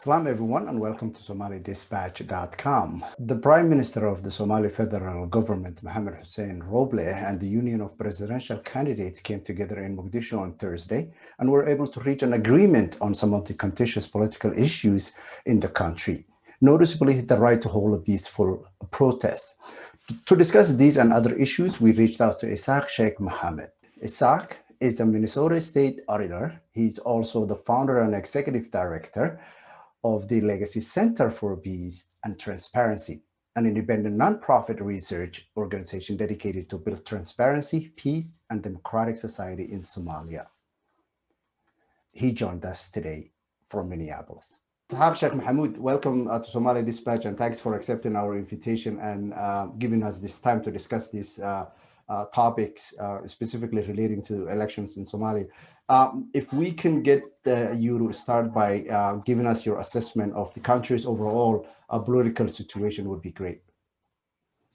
Salam everyone and welcome to SomaliDispatch.com. The Prime Minister of the Somali Federal Government, Mohamed Hussein Roble, and the Union of Presidential Candidates came together in Mogadishu on Thursday and were able to reach an agreement on some of the contentious political issues in the country, noticeably the right to hold a peaceful protest. To discuss these and other issues, we reached out to Sheikh Mohammed. Isaac is the Minnesota State Auditor. He's also the founder and executive director of the Legacy Center for Peace and Transparency, an independent nonprofit research organization dedicated to build transparency, peace, and democratic society in Somalia. He joined us today from Minneapolis. Sheikh Mohammed, welcome to Somali Dispatch, and thanks for accepting our invitation and giving us this time to discuss these topics, specifically relating to elections in Somalia. If we can get you to start by giving us your assessment of the country's overall political situation would be great.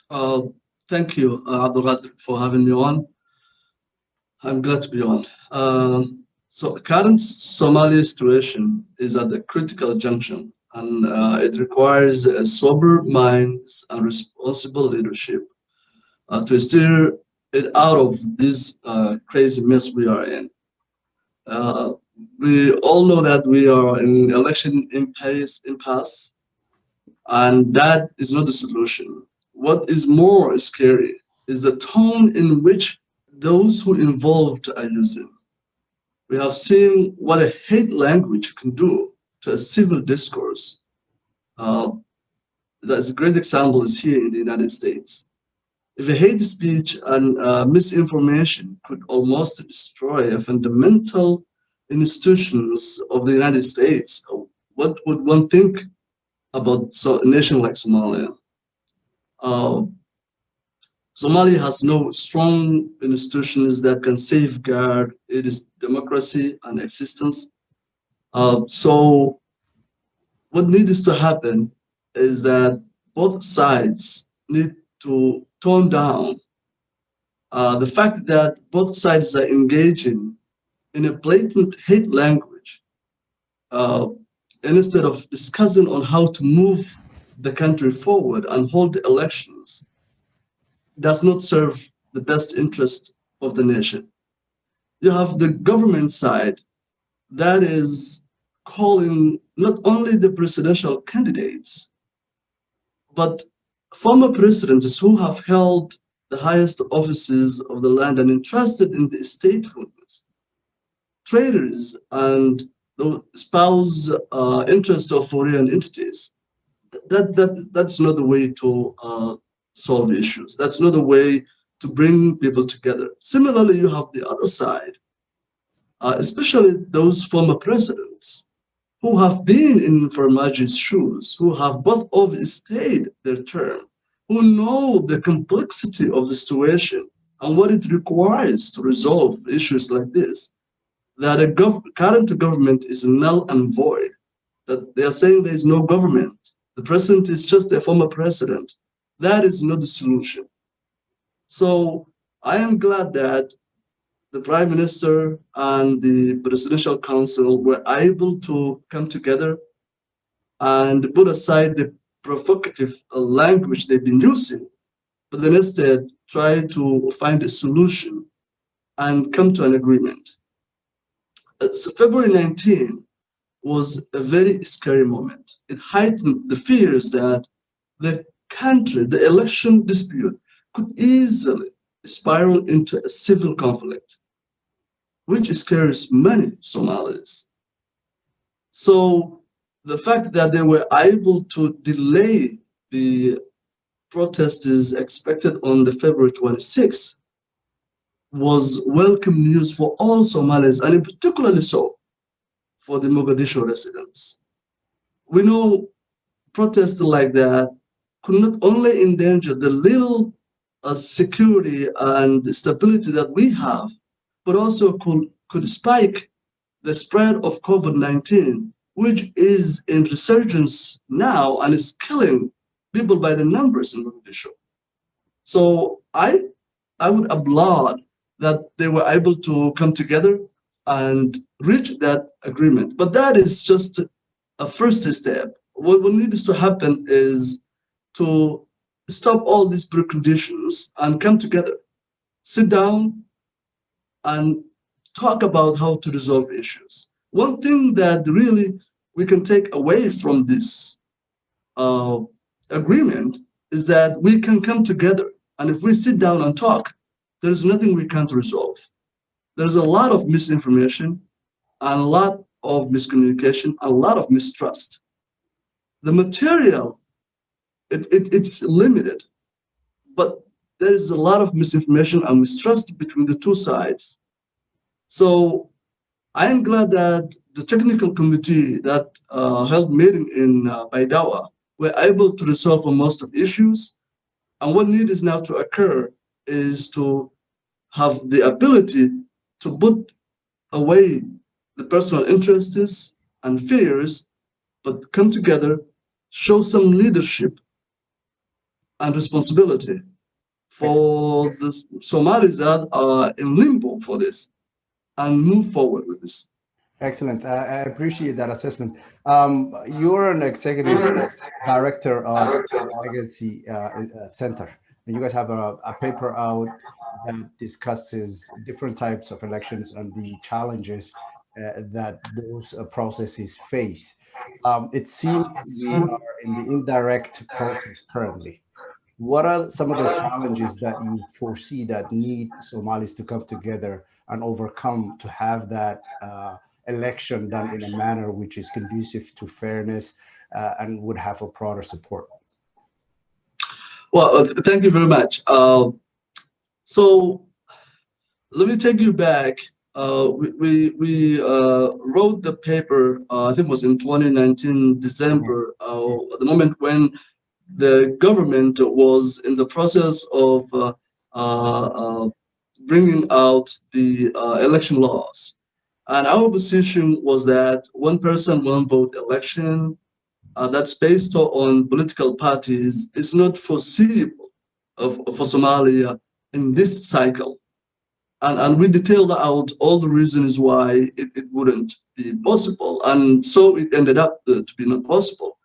Thank you, Abdul, for having me on. I'm glad to be on. So current Somali situation is at a critical junction, and it requires a sober minds and responsible leadership to steer it out of this crazy mess we are in. We all know that we are in election impasse, and that is not the solution. What is more scary is the tone in which those who involved are using. We have seen what a hate language can do to a civil discourse. That's a great example is here in the United States. If a hate speech and misinformation could almost destroy a fundamental institutions of the United States, what would one think about a nation like Somalia? Somalia has no strong institutions that can safeguard its democracy and existence. So what needs to happen is that both sides need to tone down the fact that both sides are engaging in a blatant hate language instead of discussing on how to move the country forward and hold the elections does not serve the best interest of the nation. You have the government side that is calling not only the presidential candidates, but former presidents who have held the highest offices of the land and entrusted in the statehoods, traitors, and the spouse interest of foreign entities. That's not the way to solve issues. That's not the way to bring people together. Similarly, you have the other side, especially those former presidents who have been in Farmage's shoes, who have both overstayed their term, who know the complexity of the situation and what it requires to resolve issues like this, that a current government is null and void, that they are saying there is no government. The president is just a former president. That is not the solution. So I am glad that the Prime Minister and the Presidential Council were able to come together and put aside the provocative language they've been using, but then instead try to find a solution and come to an agreement. So February 19 was a very scary moment. It heightened the fears that the country, the election dispute, could easily spiral into a civil conflict, which scares many Somalis. So the fact that they were able to delay the protest is expected on the February 26th was welcome news for all Somalis, and in particularly so for the Mogadishu residents. We know protests like that could not only endanger the little security and stability that we have, but also could spike the spread of COVID-19, which is in resurgence now and is killing people by the numbers in Mogadishu. So I would applaud that they were able to come together and reach that agreement. But that is just a first step. What needs to happen is to stop all these preconditions and come together, sit down and talk about how to resolve issues. One thing that really we can take away from this agreement is that we can come together, and if we sit down and talk, there is nothing we can't resolve. There's a lot of misinformation, and a lot of miscommunication, a lot of mistrust. The material, it's limited, but there is a lot of misinformation and mistrust between the two sides. So I am glad that the technical committee that held meeting in Baidawa were able to resolve most of issues. And what needs now to occur is to have the ability to put away the personal interests and fears, but come together, show some leadership and responsibility for the Somalis that are in limbo for this, and move forward with this. Excellent. I appreciate that assessment. You're an executive director of Legacy Center, and you guys have a paper out that discusses different types of elections and the challenges that those processes face. It seems we are in the indirect process currently. What are some of the challenges that you foresee that need Somalis to come together and overcome to have that election done in a manner which is conducive to fairness and would have a broader support? Well, thank you very much. So let me take you back. We wrote the paper, I think it was in 2019, December, at the moment when the government was in the process of bringing out the election laws. And our position was that one person, one vote election that's based on political parties is not foreseeable for Somalia in this cycle. And we detailed out all the reasons why it wouldn't be possible. And so it ended up to be not possible.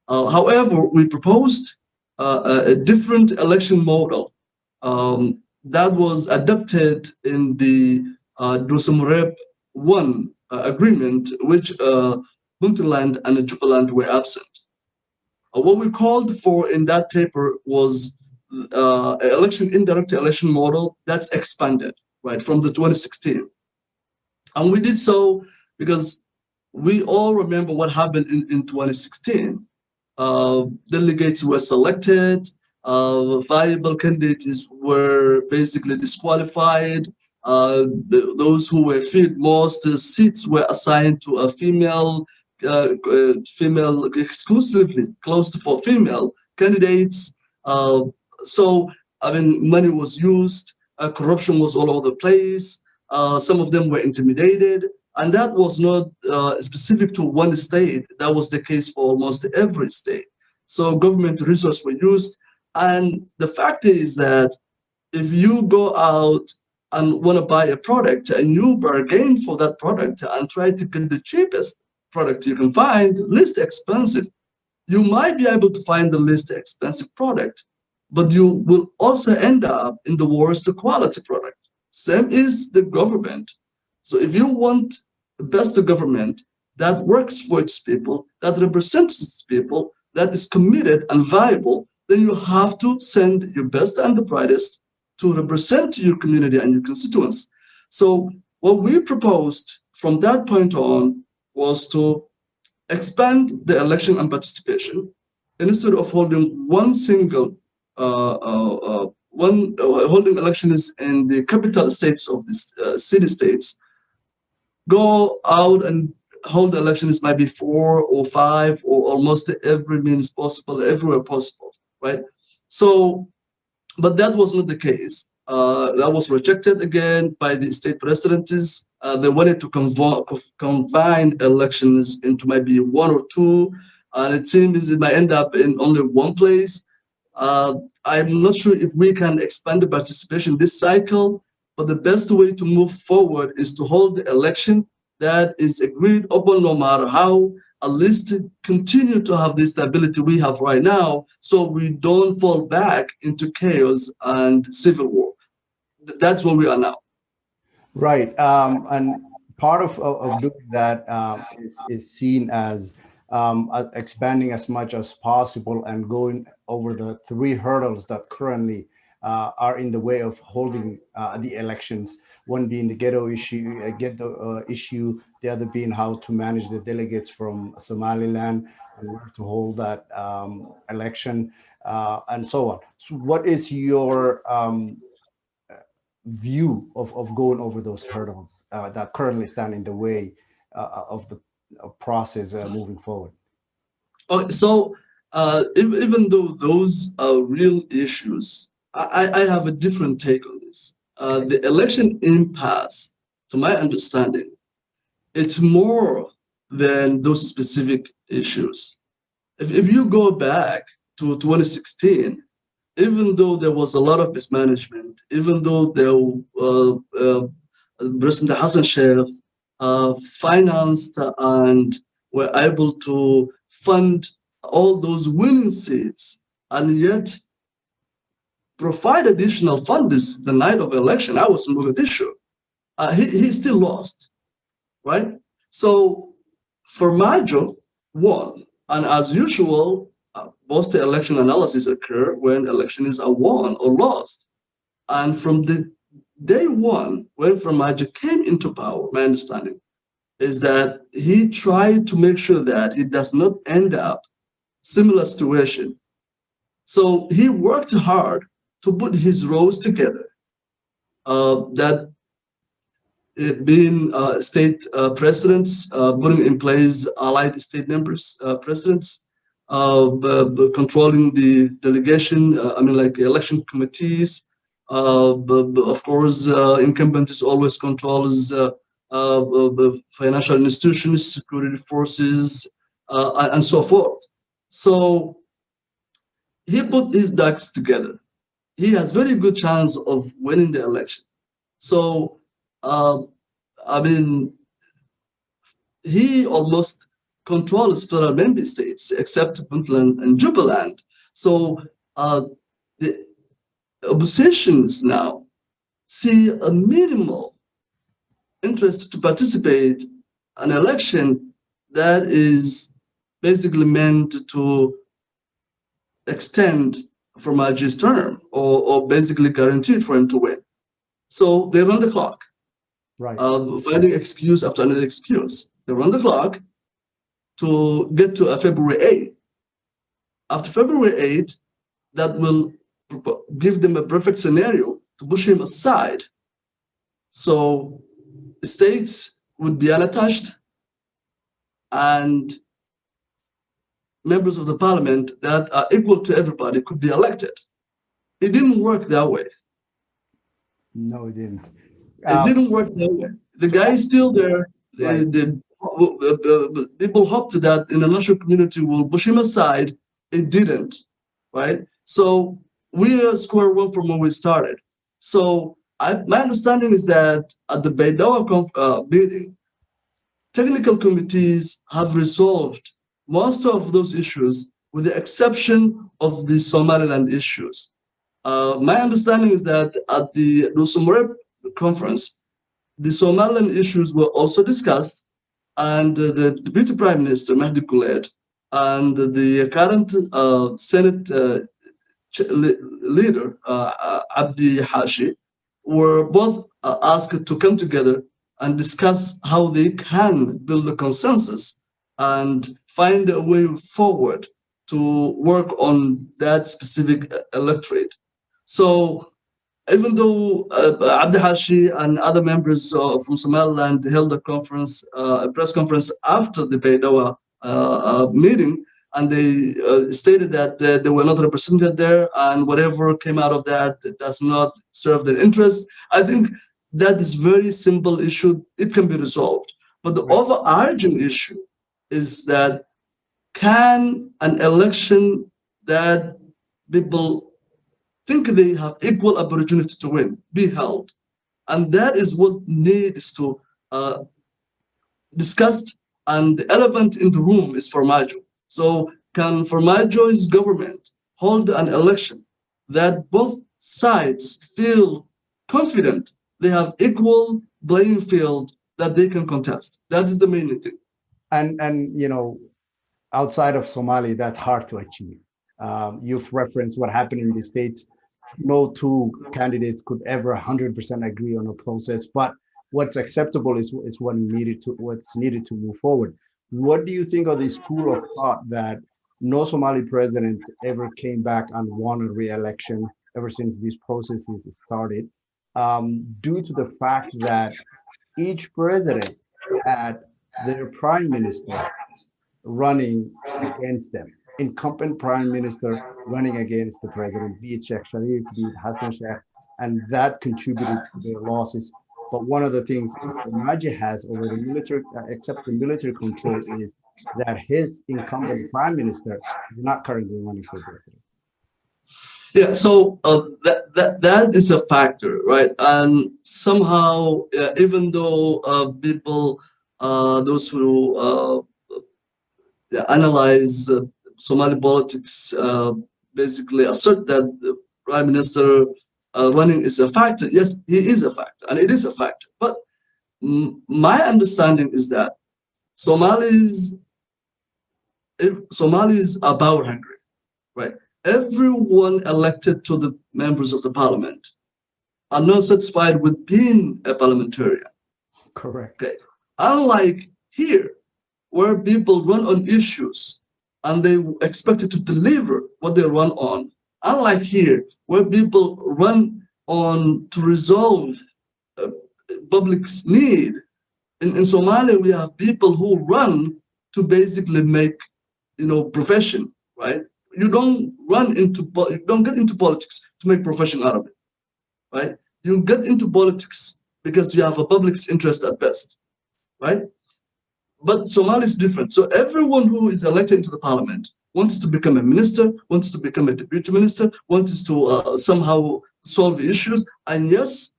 However, we proposed a different election model that was adopted in the Dosamureb 1 agreement, which Puntland and Jubaland were absent. What we called for in that paper was indirect election model that's expanded, right, from the 2016. And we did so because we all remember what happened in 2016. Delegates were selected, viable candidates were basically disqualified. Those who were filled most seats were assigned to a female exclusively closed for female candidates. So, I mean, money was used, corruption was all over the place. Some of them were intimidated. And that was not specific to one state. That was the case for almost every state. So government resources were used. And the fact is that if you go out and want to buy a product and you bargain for that product and try to get the cheapest product you can find, least expensive, you might be able to find the least expensive product, but you will also end up in the worst quality product. Same is the government. So if you want the best government that works for its people, that represents its people, that is committed and viable, then you have to send your best and the brightest to represent your community and your constituents. So what we proposed from that point on was to expand the election and participation. Instead of holding one single holding elections in the capital states of these city states, go out and hold elections maybe 4 or 5 or almost every means possible, everywhere possible, right? So, but that was not the case. That was rejected again by the state presidents. They wanted to combine elections into maybe 1 or 2, and it seems it might end up in only one place. I'm not sure if we can expand the participation this cycle, but the best way to move forward is to hold the election that is agreed upon no matter how, at least continue to have the stability we have right now, so we don't fall back into chaos and civil war. That's where we are now. Right. And part of doing that is seen as expanding as much as possible and going over the three hurdles that currently are in the way of holding the elections. One being the ghetto issue, the other being how to manage the delegates from Somaliland and where to hold that election, and so on. So what is your view of going over those hurdles that currently stand in the way of the process moving forward? Oh, so even though those are real issues, I have a different take on this. The election impasse, to my understanding, it's more than those specific issues. If you go back to 2016, even though there was a lot of mismanagement, even though President Hassan Sheikh financed and were able to fund all those winning seats, and yet provide additional funds the night of election. I was in Mogadishu. He still lost, right? So Farmajo won, and as usual, most election analysis occur when elections are won or lost. And from the day one, when Farmajo came into power, my understanding is that he tried to make sure that it does not end up similar situation. So he worked hard to put his roles together, that being state presidents, putting in place allied state members, presidents, controlling the delegation, like election committees. Of course, incumbent is always controls the financial institutions, security forces, and so forth. So he put these ducks together. He has very good chance of winning the election. So, he almost controls federal member states except Puntland and Jubaland. So the oppositions now see a minimal interest to participate in an election that is basically meant to extend Farmajo's term, or basically guaranteed for him to win. So they run the clock, right? Finding excuse after another excuse. They run the clock to get to February 8th. After February 8th, that will give them a perfect scenario to push him aside. So states would be unattached, and members of the parliament that are equal to everybody could be elected. It didn't work that way. No, it didn't. It didn't work that way. The guy is still there. Right. People hoped that the international community will push him aside. It didn't, right? So we are square one from where we started. So my understanding is that at the Baidoa meeting, technical committees have resolved most of those issues, with the exception of the Somaliland issues. My understanding is that at the Somaliland conference, the Somaliland issues were also discussed, and the Deputy Prime Minister, Mahdi Guled, and the current Senate leader, Abdi Hashi, were both asked to come together and discuss how they can build a consensus and find a way forward to work on that specific electorate. So even though Abdi Hashi and other members from Somaliland held a conference, a press conference after the Baidoa meeting, and they stated that they were not represented there, and whatever came out of that does not serve their interest. I think that is very simple issue. It can be resolved. But the overarching issue is that, can an election that people think they have equal opportunity to win be held? And that is what needs to discussed and the elephant in the room is Formaggio. So can Formaggio's government hold an election that both sides feel confident they have equal playing field that they can contest? That is the main thing. And you know, outside of Somali, that's hard to achieve. You've referenced what happened in the States. No two candidates could ever 100% agree on a process, but what's acceptable is what's needed to move forward. What do you think of the school of thought that no Somali president ever came back and won a re-election ever since these processes started, due to the fact that each president had their prime minister running against them, incumbent prime minister running against the president, be it Sheikh Sharif, be it Hassan Sheikh, and that contributed to their losses. But one of the things Maji has over the military, except the military control, is that his incumbent prime minister is not currently running for president. Yeah, so that is a factor, right? And somehow, even though people, those who analyze Somali politics, basically assert that the prime minister running is a factor. Yes, he is a factor, and it is a factor. But my understanding is that Somalis are power hungry, right? Everyone elected to the members of the parliament are not satisfied with being a parliamentarian. Correct. Okay. Unlike here, where people run on issues and they expected to deliver what they run on. Unlike here, where people run on to resolve public's need. In Somalia, we have people who run to basically make, profession, right? You don't get into politics to make profession out of it, right? You get into politics because you have a public's interest at best, right? But Somalia is different. So everyone who is elected into the parliament wants to become a minister, wants to become a deputy minister, wants to somehow solve issues. And yes,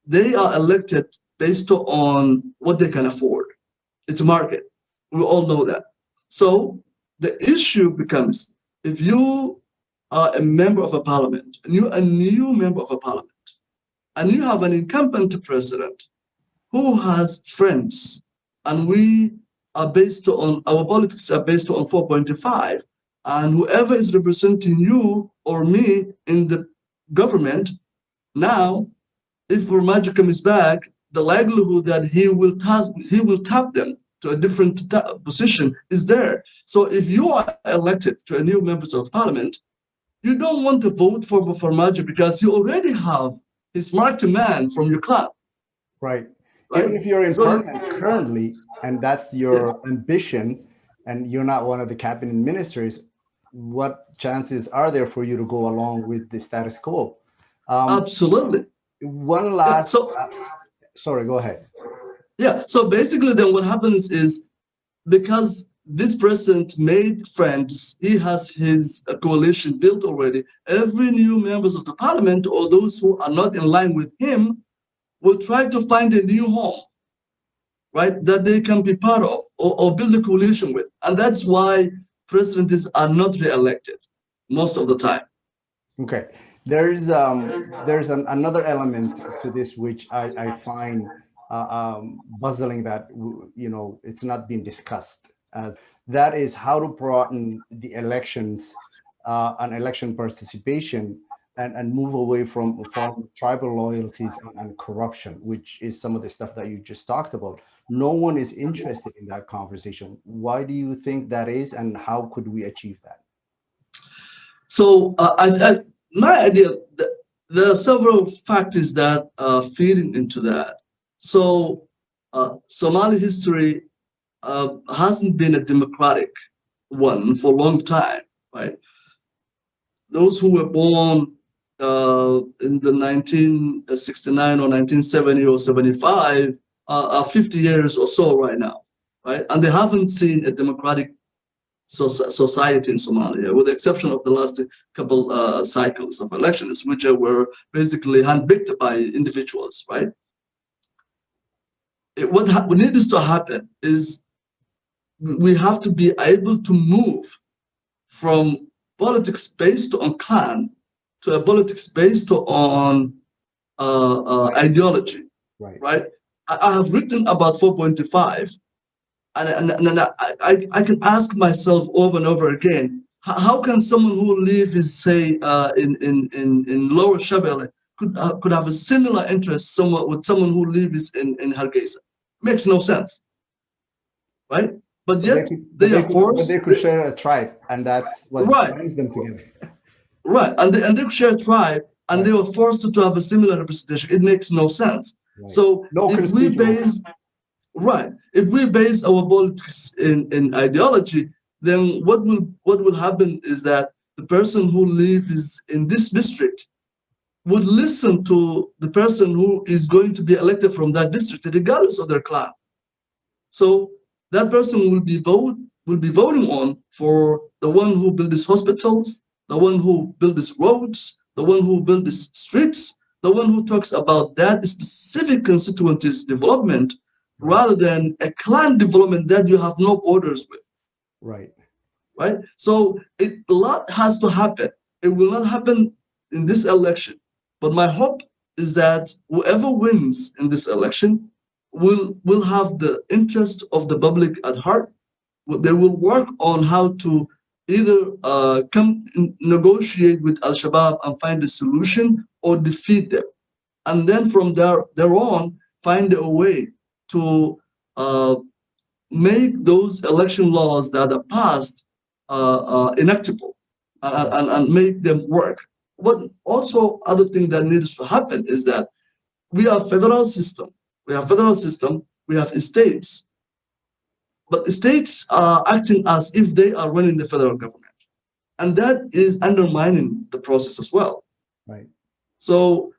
they are elected based on what they can afford. It's a market. We all know that. So the issue becomes, if you are a member of a parliament, and you're a new member of a parliament, and you have an incumbent president who has friends, and we are based on, our politics are based on 4.5, and whoever is representing you or me in the government, now, if Formaggio comes back, the likelihood that he will tap them to a different position is there. So if you are elected to a new member of parliament, you don't want to vote for Formaggio because you already have his marked man from your club. Right. Even if you're in parliament currently, and that's your ambition, and you're not one of the cabinet ministers, what chances are there for you to go along with the status quo? Absolutely. One last, sorry, go ahead. Yeah, so basically then what happens is, because this president made friends, he has his coalition built already, every new members of the parliament or those who are not in line with him will try to find a new home, right, that they can be part of or build a coalition with. And that's why presidents are not re-elected most of the time. Okay. There's another element to this which I find puzzling, that it's not being discussed, as that is how to broaden the elections and election participation and move away from tribal loyalties and corruption, which is some of the stuff that you just talked about. No one is interested in that conversation. Why do you think that is, and how could we achieve that? So my idea, there are several factors that are feeding into that. So Somali history hasn't been a democratic one for a long time, right? Those who were born in the 1969 or 1970 or 75 are 50 years or so right now, right? And they haven't seen a democratic society in Somalia, with the exception of the last couple cycles of elections, which were basically handpicked by individuals, right? What needs to happen is we have to be able to move from politics based on clan to a politics based on ideology, right? I have written about 4.25, and I can ask myself over and over again, how can someone who lives, say, in Lower Shabelle could have a similar interest somewhat with someone who lives in Hargeisa? Makes no sense, right? But yet they are forced. But they could share a tribe, and that's what brings them together. Right, and they share a tribe, and they were forced to have a similar representation. It makes no sense. So if we base our politics in ideology, then what will happen is that the person who lives in this district would listen to the person who is going to be elected from that district, regardless of their clan. So that person will be voting on for the one who built these hospitals, the one who built these roads, the one who built these streets, the one who talks about that specific constituency's development, rather than a clan development that you have no borders with. Right. So a lot has to happen. It will not happen in this election, but my hope is that whoever wins in this election will have the interest of the public at heart. They will work on how to either negotiate with Al-Shabaab and find a solution, or defeat them, and then from there on find a way to make those election laws that are passed enactable, and make them work. But also, other thing that needs to happen is that we have federal system, we have states, but the states are acting as if they are running the federal government, and that is undermining the process as well. Right. So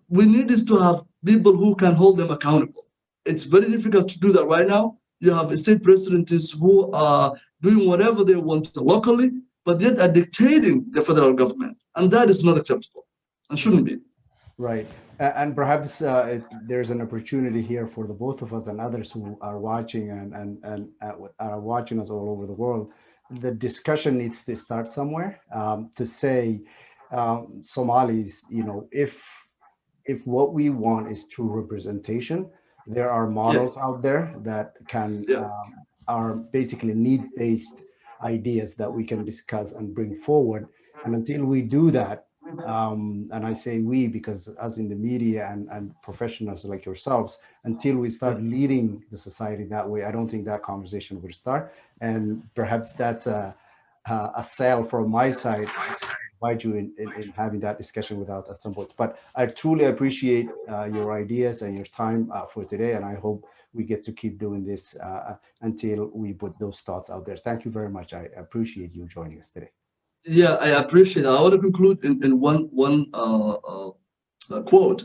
we need is to have people who can hold them accountable. It's very difficult to do that right now. You have state presidents who are doing whatever they want locally, but yet are dictating the federal government, and that is not acceptable and shouldn't be. Right. And perhaps there's an opportunity here for the both of us and others who are watching and are watching us all over the world. The discussion needs to start somewhere, to say, Somalis, if what we want is true representation, there are models out there that can are basically need-based ideas that we can discuss and bring forward. And until we do that, and I say we because as in the media and professionals like yourselves, until we start leading the society that way, I don't think that conversation will start. And perhaps that's a sell from my side, invite you in having that discussion without at some point. But I truly appreciate your ideas and your time for today, and I hope we get to keep doing this until we put those thoughts out there. Thank you very much. I appreciate you joining us today. Yeah, I appreciate that. I want to conclude in one quote.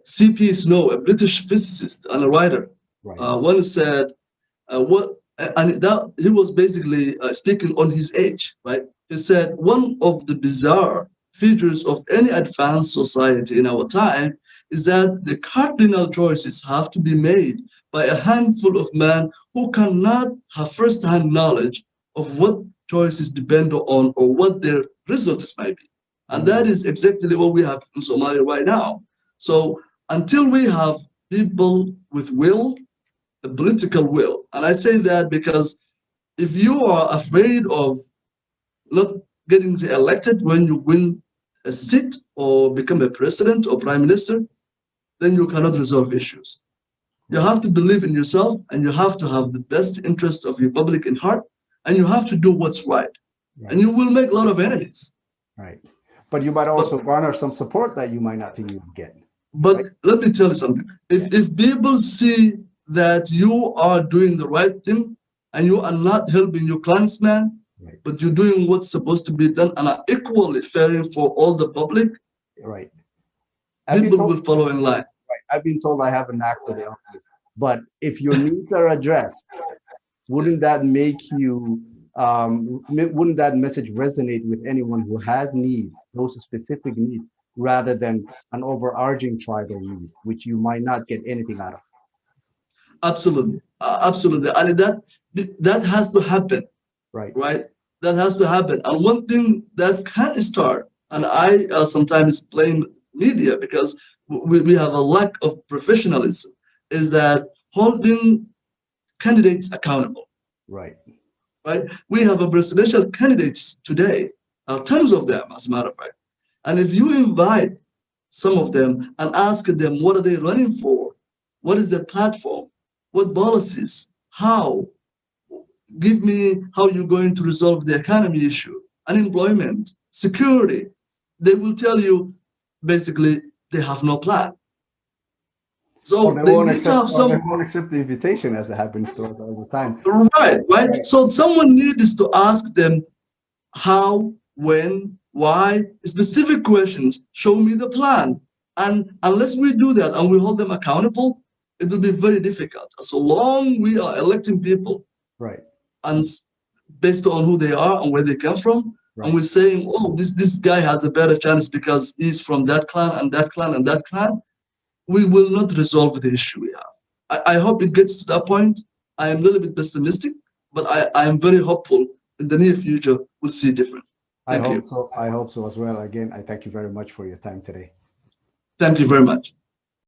C.P. Snow, a British physicist and a writer, once said, and that he was basically speaking on his age, right? He said, one of the bizarre features of any advanced society in our time is that the cardinal choices have to be made by a handful of men who cannot have first-hand knowledge of what choices depend on or what their results might be. And that is exactly what we have in Somalia right now. So until we have people with will, a political will, and I say that because if you are afraid of not getting elected when you win a seat or become a president or prime minister, then you cannot resolve issues. You have to believe in yourself, and you have to have the best interest of your public in heart, and you have to do what's right. And you will make a lot of enemies. Right. But you might also garner some support that you might not think you would get. But let me tell you something. If people see that you are doing the right thing and you are not helping your clansmen, but you're doing what's supposed to be done and are equally fair for all the public, people will follow in line. I've been told I have a knack for the office. But if your needs are addressed, wouldn't that make you, wouldn't that message resonate with anyone who has needs, those specific needs, rather than an overarching tribal need, which you might not get anything out of? Absolutely, absolutely. And That has to happen, right? That has to happen. And one thing that can start, and I sometimes blame media because we have a lack of professionalism, is that holding candidates accountable. Right. We have a presidential candidates today, tons of them, as a matter of fact. And if you invite some of them and ask them what are they running for, what is their platform, what policies, how, give me how you're going to resolve the economy issue, unemployment, security, they will tell you basically they have no plan. So they need to have some. They won't accept the invitation, as it happens to us all the time. Right. So someone needs to ask them how, when, why, specific questions. Show me the plan. And unless we do that and we hold them accountable, it will be very difficult. So long we are electing people, and based on who they are and where they come from, and we're saying, oh, this guy has a better chance because he's from that clan and that clan and that clan, we will not resolve the issue we have. I hope it gets to that point. I am a little bit pessimistic, but I am very hopeful in the near future we'll see different. I hope so as well. Again, I thank you very much for your time today. Thank you very much.